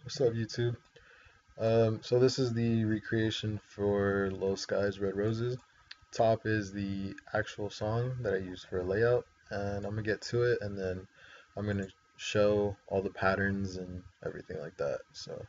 What's up, YouTube? So this is the recreation for Low Skies, Red Roses. Top is the actual song that I used for a layout, and I'm gonna get to it, and then I'm gonna show all the patterns and everything like that. So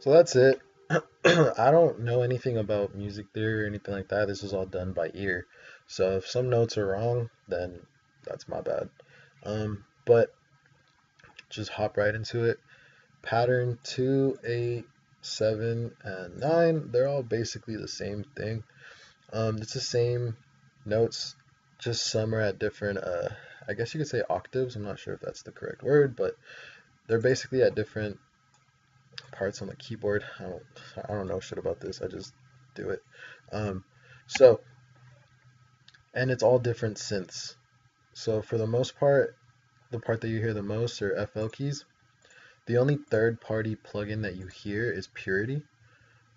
that's it. I don't know anything about music theory or anything like that. This is all done by ear. So if some notes are wrong, then that's my bad. But just hop right into it. Pattern 2, 8, 7, and 9, they're all basically the same thing. It's the same notes, just some are at different, I guess you could say octaves. I'm not sure if that's the correct word, but they're basically at different parts on the keyboard. I don't know shit about this. I just do it. Um, so, and it's all different synths. So for the most part, the part that you hear the most are FL keys. The only third-party plugin that you hear is Purity,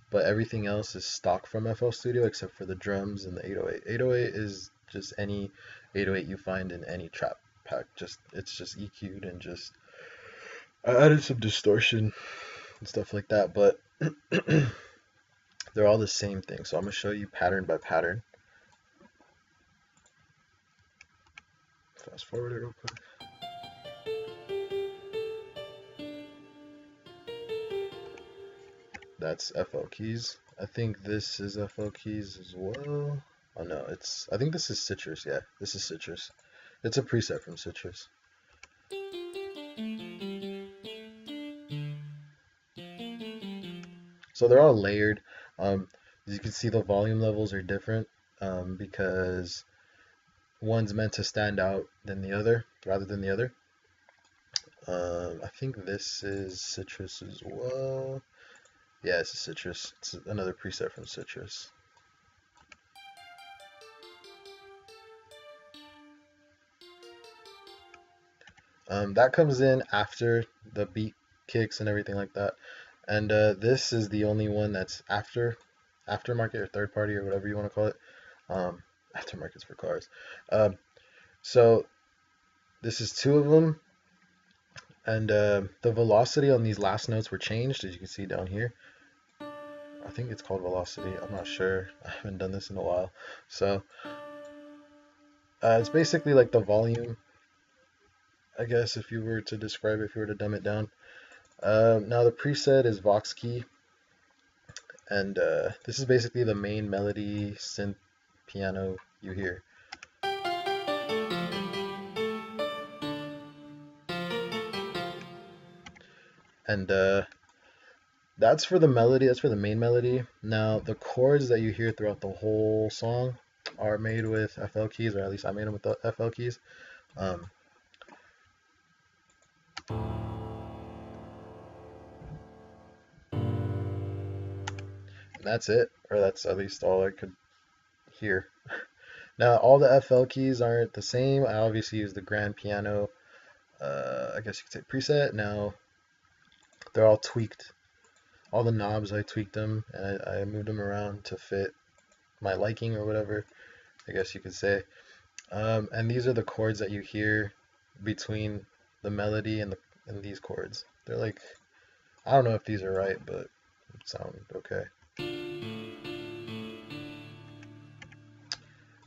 but everything else is stock from FL Studio except for the drums and the 808. 808 is just any 808 you find in any trap pack. It's just EQ'd and just I added some distortion and stuff like that, but they're all the same thing. So I'm gonna show you pattern by pattern. Fast forward it real quick. That's FL keys. I think this is FL keys as well. Oh no, I think this is Citrus. Yeah, this is Citrus. It's a preset from Citrus. So they're all layered. As you can see, the volume levels are different because one's meant to stand out than the other, rather than the other. I think this is Citrus as well. Yeah, it's a Citrus. It's another preset from Citrus. That comes in after the beat kicks and everything like that. And this is the only one that's aftermarket or third party or whatever you want to call it. Aftermarket's for cars. Um, so this is two of them, and the velocity on these last notes were changed, as you can see down here. I think it's called velocity. I'm not sure. I haven't done this in a while. So it's basically like the volume, I guess, if you were to describe it, if you were to dumb it down. Now the preset is Vox Key, and this is basically the main melody synth piano you hear. And that's for the melody, that's for the main melody. Now the chords that you hear throughout the whole song are made with FL keys, or at least I made them with the FL keys. Um, and that's it, or that's at least all I could hear. Now all the FL keys aren't the same. I obviously use the grand piano, I guess you could say preset. Now they're all tweaked. All the knobs, I tweaked them and I moved them around to fit my liking or whatever, I guess you could say. And these are the chords that you hear between the melody and these chords. They're like, I don't know if these are right, but it sound okay.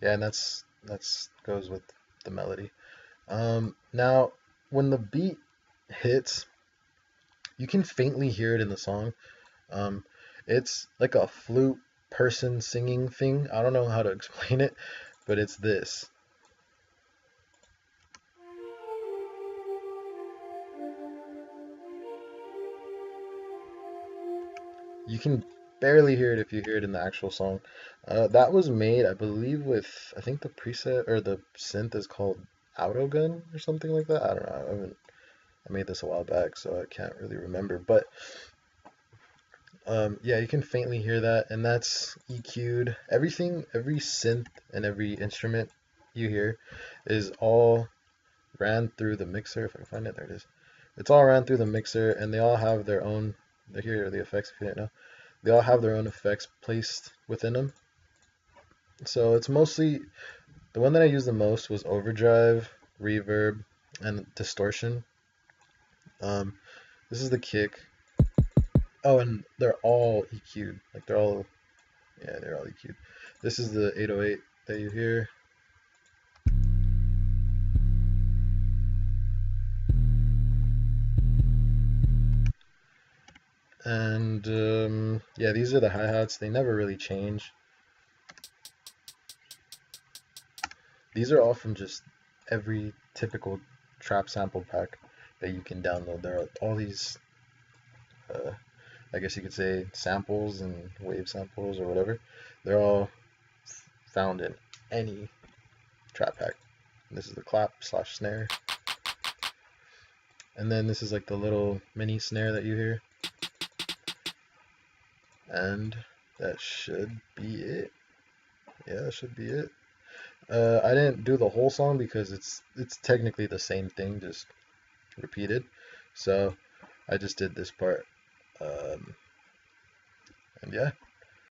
Yeah, and that's goes with the melody. Now when the beat hits, you can faintly hear it in the song. Um, it's like a flute person singing thing. I don't know how to explain it, but it's this. You can barely hear it if you hear it in the actual song. That was made, I believe, with I think the preset or the synth is called Autogun or something like that. I don't know. I made this a while back, so I can't really remember. But yeah, you can faintly hear that, and that's EQ'd. Everything, every synth and every instrument you hear is all ran through the mixer. If I can find it, there it is. It's all ran through the mixer, and they all have their own. Here are the effects if you didn't know. They all have their own effects placed within them. So it's mostly the one that I used the most was overdrive, reverb, and distortion. Um, this is the kick. Oh, and they're all EQ'd. Like they're all, yeah, they're all EQ'd. This is the 808 that you hear. And yeah, these are the hi-hats. They never really change. These are all from just every typical trap sample pack that you can download. There are all these, uh, I guess you could say, samples and wave samples or whatever. They're all found in any trap pack. And this is the clap slash snare. And then this is like the little mini snare that you hear. And that should be it. Yeah, that should be it. I didn't do the whole song because it's technically the same thing, just repeated. So I just did this part. Um, and yeah.